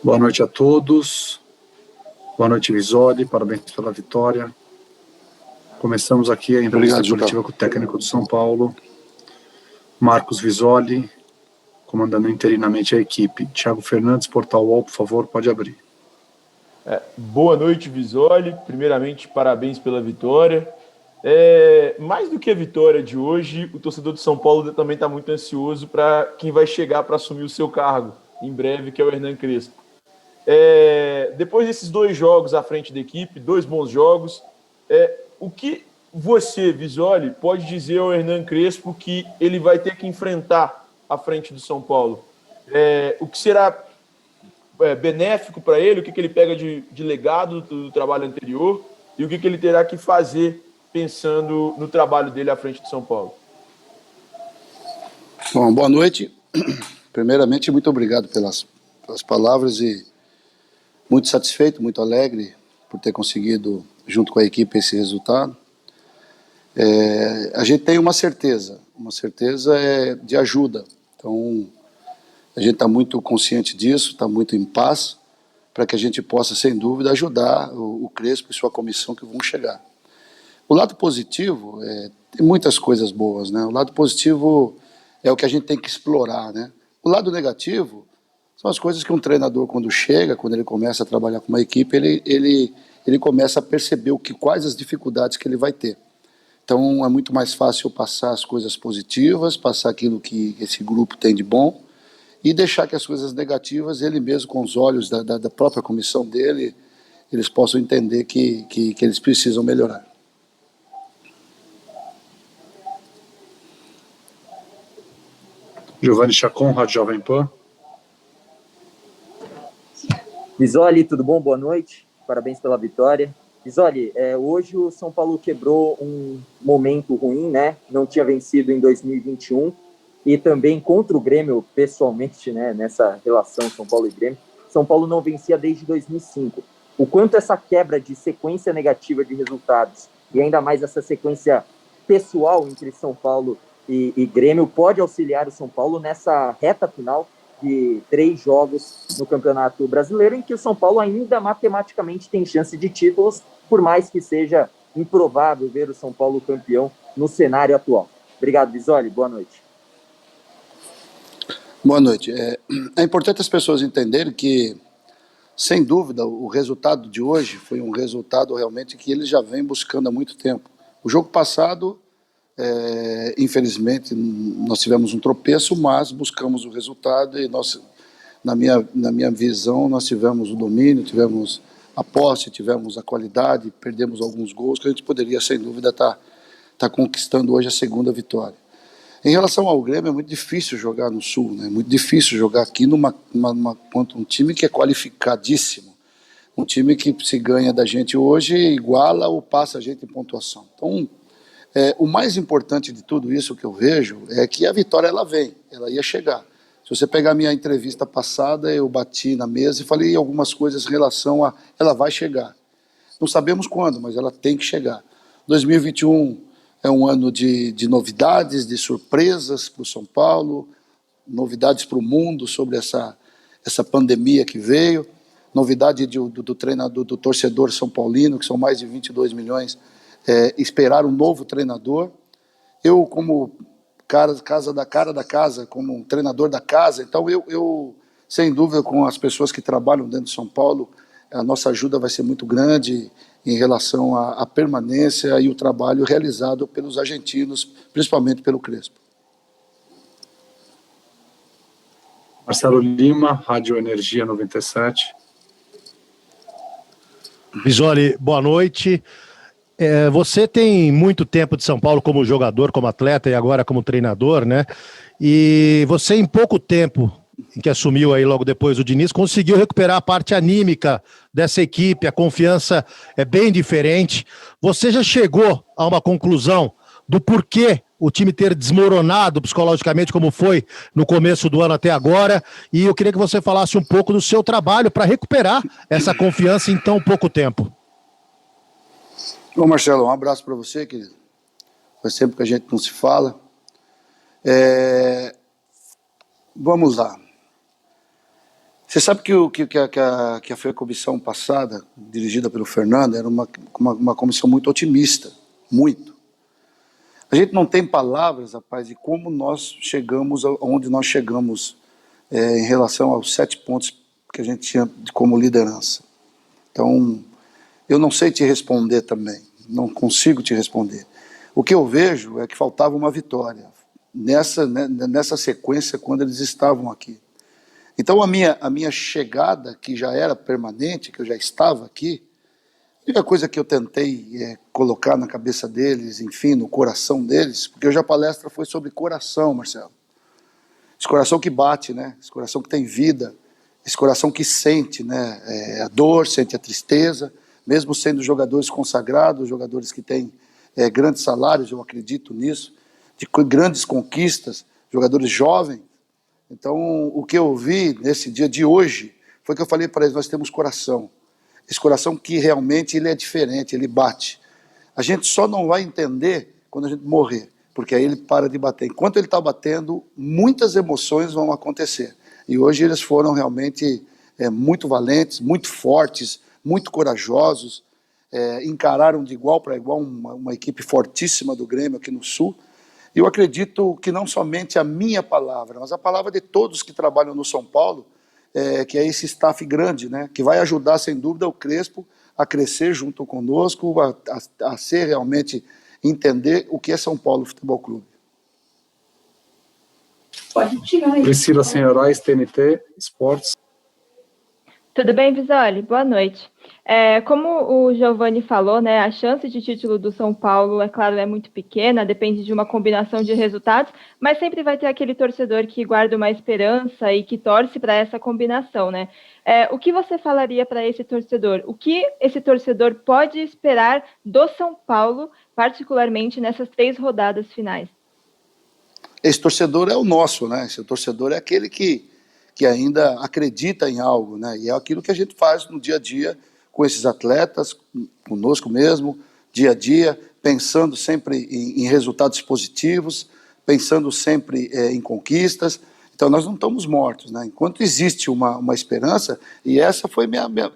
Boa noite a todos. Boa noite, Visoli. Parabéns pela vitória. Começamos aqui a entrevista coletiva com o técnico do São Paulo, Marcos Visoli, comandando interinamente a equipe. Thiago Fernandes, Portal UOL, por favor, pode abrir. Boa noite, Visoli. Primeiramente, parabéns pela vitória. Mais do que a vitória de hoje, o torcedor de São Paulo também está muito ansioso para quem vai chegar para assumir o seu cargo em breve, que é o Hernan Crespo. Depois desses 2 jogos à frente da equipe, 2 bons jogos, o que você, Visoli, pode dizer ao Hernan Crespo que ele vai ter que enfrentar à frente do São Paulo? O que será benéfico para ele, o que ele pega de legado do trabalho anterior e o que ele terá que fazer pensando no trabalho dele à frente do São Paulo? Bom, boa noite. Primeiramente, muito obrigado pelas palavras e muito satisfeito, muito alegre por ter conseguido, junto com a equipe, esse resultado. A gente tem uma certeza de ajuda. Então, a gente está muito consciente disso, está muito em paz, para que a gente possa, sem dúvida, ajudar o Crespo e sua comissão que vão chegar. O lado positivo, tem muitas coisas boas, né? O lado positivo é o que a gente tem que explorar, né? O lado negativo são as coisas que um treinador, quando chega, quando ele começa a trabalhar com uma equipe, ele começa a perceber quais as dificuldades que ele vai ter. Então, é muito mais fácil passar as coisas positivas, passar aquilo que esse grupo tem de bom, e deixar que as coisas negativas, ele mesmo, com os olhos da própria comissão dele, eles possam entender que eles precisam melhorar. Giovanni Chacon, Rádio Jovem Pan. Visoli, tudo bom? Boa noite. Parabéns pela vitória. Visoli, hoje o São Paulo quebrou um momento ruim, né? Não tinha vencido em 2021. E também contra o Grêmio, pessoalmente, né, nessa relação São Paulo e Grêmio, São Paulo não vencia desde 2005. O quanto essa quebra de sequência negativa de resultados e ainda mais essa sequência pessoal entre São Paulo e Grêmio pode auxiliar o São Paulo nessa reta final de 3 jogos no Campeonato Brasileiro, em que o São Paulo ainda matematicamente tem chance de títulos, por mais que seja improvável ver o São Paulo campeão no cenário atual. Obrigado, Visoli. Boa noite. Boa noite. É importante as pessoas entenderem que, sem dúvida, o resultado de hoje foi um resultado realmente que eles já vêm buscando há muito tempo. O jogo passado, infelizmente, nós tivemos um tropeço, mas buscamos o resultado e nós, na minha visão, nós tivemos o domínio, tivemos a posse, tivemos a qualidade, perdemos alguns gols que a gente poderia, sem dúvida, tá conquistando hoje a 2ª vitória. Em relação ao Grêmio, é muito difícil jogar no Sul, né? É muito difícil jogar aqui contra um time que é qualificadíssimo, um time que se ganha da gente hoje iguala ou passa a gente em pontuação. Então, o mais importante de tudo isso que eu vejo é que a vitória ela vem, ela ia chegar. Se você pegar a minha entrevista passada, eu bati na mesa e falei algumas coisas em relação a ela vai chegar. Não sabemos quando, mas ela tem que chegar. 2021 é um ano de novidades, de surpresas para o São Paulo, novidades para o mundo sobre essa pandemia que veio, novidade do treinador, do torcedor são paulino, que são mais de 22 milhões, esperar um novo treinador. Eu, como cara da casa, como um treinador da casa, então eu sem dúvida, com as pessoas que trabalham dentro de São Paulo, a nossa ajuda vai ser muito grande em relação à permanência e o trabalho realizado pelos argentinos, principalmente pelo Crespo. Marcelo Lima, Rádio Energia 97. Visoli, boa noite. Você tem muito tempo de São Paulo como jogador, como atleta e agora como treinador, né? E você, em pouco tempo em que assumiu aí logo depois o Diniz, conseguiu recuperar a parte anímica dessa equipe, a confiança é bem diferente. Você já chegou a uma conclusão do porquê o time ter desmoronado psicologicamente como foi no começo do ano até agora? E eu queria que você falasse um pouco do seu trabalho para recuperar essa confiança em tão pouco tempo. Bom, Marcelo, um abraço para você, querido. Faz tempo que a gente não se fala. Vamos lá. Você sabe que foi a comissão passada, dirigida pelo Fernando, era uma comissão muito otimista, muito. A gente não tem palavras, rapaz, de como nós chegamos aonde nós chegamos em relação aos 7 pontos que a gente tinha como liderança. Então, eu não sei te responder também, não consigo te responder. O que eu vejo é que faltava uma vitória nessa sequência quando eles estavam aqui. Então, a minha chegada, que já era permanente, que eu já estava aqui, a única coisa que eu tentei colocar na cabeça deles, enfim, no coração deles, porque hoje a palestra foi sobre coração, Marcelo. Esse coração que bate, né? Esse coração que tem vida, esse coração que sente, né? A dor, sente a tristeza, mesmo sendo jogadores consagrados, jogadores que têm grandes salários, eu acredito nisso, de grandes conquistas, jogadores jovens. Então, o que eu vi nesse dia de hoje foi que eu falei para eles, nós temos coração. Esse coração que realmente ele é diferente, ele bate. A gente só não vai entender quando a gente morrer, porque aí ele para de bater. Enquanto ele está batendo, muitas emoções vão acontecer. E hoje eles foram realmente muito valentes, muito fortes, muito corajosos, encararam de igual para igual uma equipe fortíssima do Grêmio aqui no Sul. E eu acredito que não somente a minha palavra, mas a palavra de todos que trabalham no São Paulo, que é esse staff grande, né, que vai ajudar, sem dúvida, o Crespo a crescer junto conosco, a ser realmente, entender o que é São Paulo Futebol Clube. Pode tirar aí. Priscila Senhorais, TNT Esportes. Tudo bem, Visoli? Boa noite. Como o Giovanni falou, né, a chance de título do São Paulo, é claro, é muito pequena, depende de uma combinação de resultados, mas sempre vai ter aquele torcedor que guarda uma esperança e que torce para essa combinação, né? O que você falaria para esse torcedor? O que esse torcedor pode esperar do São Paulo, particularmente nessas 3 rodadas finais? Esse torcedor é o nosso, né? Esse torcedor é aquele que ainda acredita em algo, né? E é aquilo que a gente faz no dia a dia com esses atletas, conosco mesmo, dia a dia, pensando sempre em resultados positivos, pensando sempre em conquistas. Então nós não estamos mortos, né? Enquanto existe uma esperança, e essa foi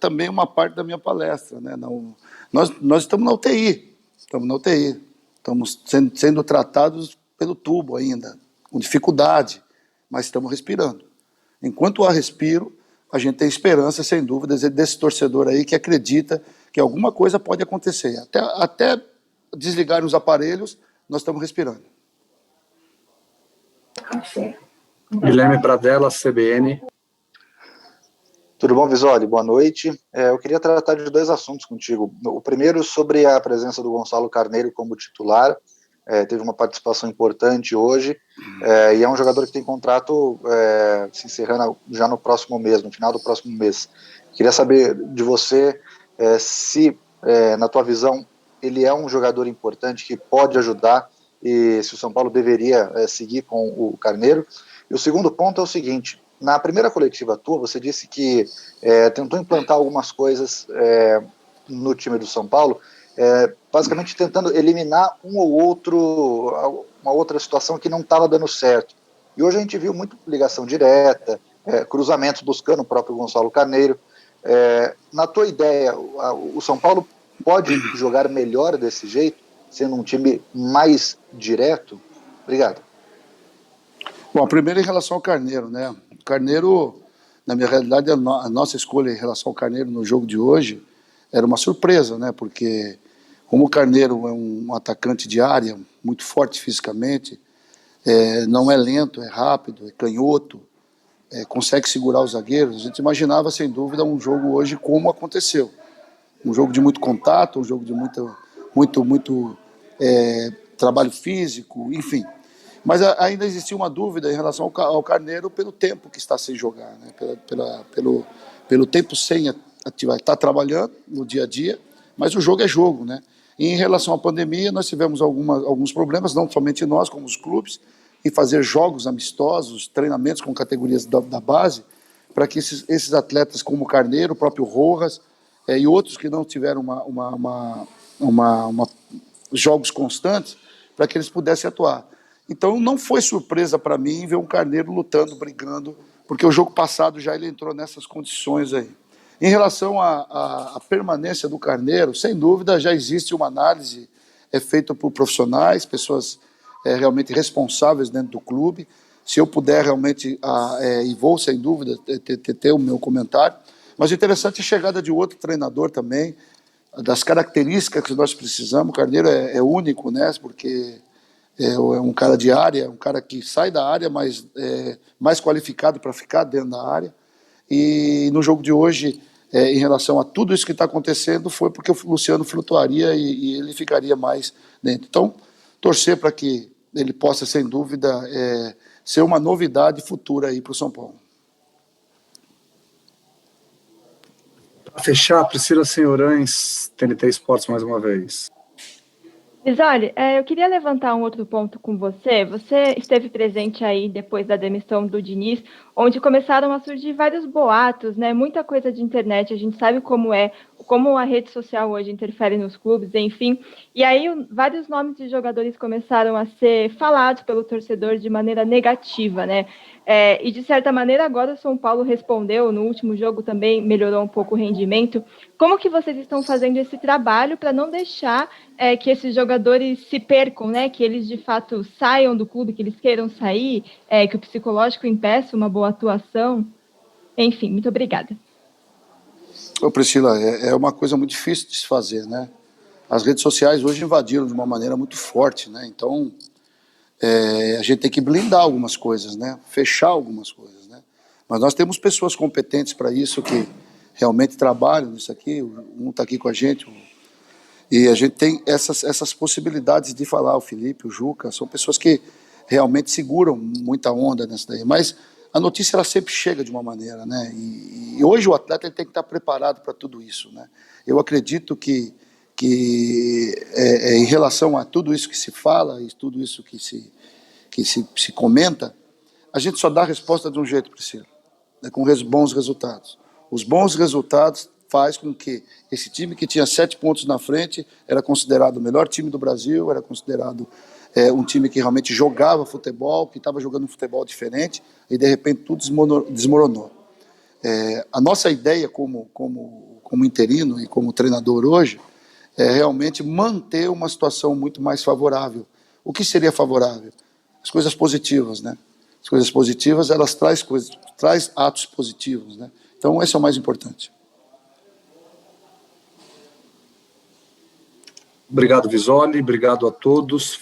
também uma parte da minha palestra, né? Nós estamos na UTI, estamos sendo tratados pelo tubo ainda, com dificuldade, mas estamos respirando. Enquanto há respiro, a gente tem esperança, sem dúvidas, desse torcedor aí que acredita que alguma coisa pode acontecer. Até desligar os aparelhos, nós estamos respirando. Guilherme Pradella, CBN. Tudo bom, Visoli? Boa noite. Eu queria tratar de 2 assuntos contigo. O primeiro sobre a presença do Gonçalo Carneiro como titular. Teve uma participação importante hoje, e é um jogador que tem contrato se encerrando já no próximo mês, no final do próximo mês. Queria saber de você se, na tua visão, ele é um jogador importante que pode ajudar, e se o São Paulo deveria seguir com o Carneiro. E o segundo ponto é o seguinte: na primeira coletiva tua, você disse que tentou implantar algumas coisas no time do São Paulo, basicamente tentando eliminar uma outra situação que não estava dando certo. E hoje a gente viu muito ligação direta, cruzamentos buscando o próprio Gonçalo Carneiro. Na tua ideia, o São Paulo pode jogar melhor desse jeito, sendo um time mais direto? Obrigado. Bom, primeiro em relação ao Carneiro, né? O Carneiro, na minha realidade, a nossa escolha em relação ao Carneiro no jogo de hoje era uma surpresa, né? Porque como o Carneiro é um atacante de área, muito forte fisicamente, não é lento, é rápido, é canhoto, consegue segurar os zagueiros, a gente imaginava, sem dúvida, um jogo hoje como aconteceu. Um jogo de muito contato, um jogo de muito trabalho físico, enfim. Mas ainda existia uma dúvida em relação ao Carneiro pelo tempo que está sem jogar, né? Pelo tempo sem ativar. Está trabalhando no dia a dia, mas o jogo é jogo, né? E em relação à pandemia, nós tivemos alguns problemas, não somente nós, como os clubes, em fazer jogos amistosos, treinamentos com categorias da base, para que esses atletas como o Carneiro, o próprio Rojas, e outros que não tiveram jogos constantes, para que eles pudessem atuar. Então não foi surpresa para mim ver um Carneiro lutando, brigando porque o jogo passado já ele entrou nessas condições aí. Em relação à permanência do Carneiro, sem dúvida já existe uma análise feita por profissionais, pessoas realmente responsáveis dentro do clube. Se eu puder realmente, e vou sem dúvida ter o meu comentário, mas o interessante é a chegada de outro treinador também, das características que nós precisamos. O Carneiro é único, né, porque é um cara de área, um cara que sai da área, mas mais qualificado para ficar dentro da área. E no jogo de hoje, em relação a tudo isso que está acontecendo, foi porque o Luciano flutuaria e ele ficaria mais dentro. Então, torcer para que ele possa, sem dúvida, ser uma novidade futura aí para o São Paulo. Para fechar, Priscila Senhorães, TNT Esportes mais uma vez. Visoli, eu queria levantar um outro ponto com você. Você esteve presente aí depois da demissão do Diniz, onde começaram a surgir vários boatos, né? Muita coisa de internet, a gente sabe como a rede social hoje interfere nos clubes, enfim. E aí vários nomes de jogadores começaram a ser falados pelo torcedor de maneira negativa, né? E de certa maneira agora o São Paulo respondeu, no último jogo também melhorou um pouco o rendimento. Como que vocês estão fazendo esse trabalho para não deixar que esses jogadores se percam, né? Que eles de fato saiam do clube, que eles queiram sair, que o psicológico impeça uma boa atuação? Enfim, muito obrigada. Ô Priscila, é uma coisa muito difícil de se fazer, né? As redes sociais hoje invadiram de uma maneira muito forte, né? Então, a gente tem que blindar algumas coisas, né? Fechar algumas coisas, né? Mas nós temos pessoas competentes para isso, que realmente trabalham nisso aqui. Um está aqui com a gente, e a gente tem essas possibilidades de falar. O Felipe, o Juca, são pessoas que realmente seguram muita onda nessa daí. Mas a notícia ela sempre chega de uma maneira, né? E hoje o atleta ele tem que estar preparado para tudo isso, né? Eu acredito que em relação a tudo isso que se fala e tudo isso que se comenta, a gente só dá a resposta de um jeito, Priscila, com bons resultados. Os bons resultados faz com que esse time que tinha 7 pontos na frente era considerado o melhor time do Brasil, era considerado um time que realmente jogava futebol, que estava jogando um futebol diferente, e de repente tudo desmoronou. A nossa ideia como interino e como treinador hoje é realmente manter uma situação muito mais favorável. O que seria favorável? As coisas positivas, né? As coisas positivas, elas traz atos positivos, né? Então, esse é o mais importante. Obrigado, Visoli. Obrigado a todos.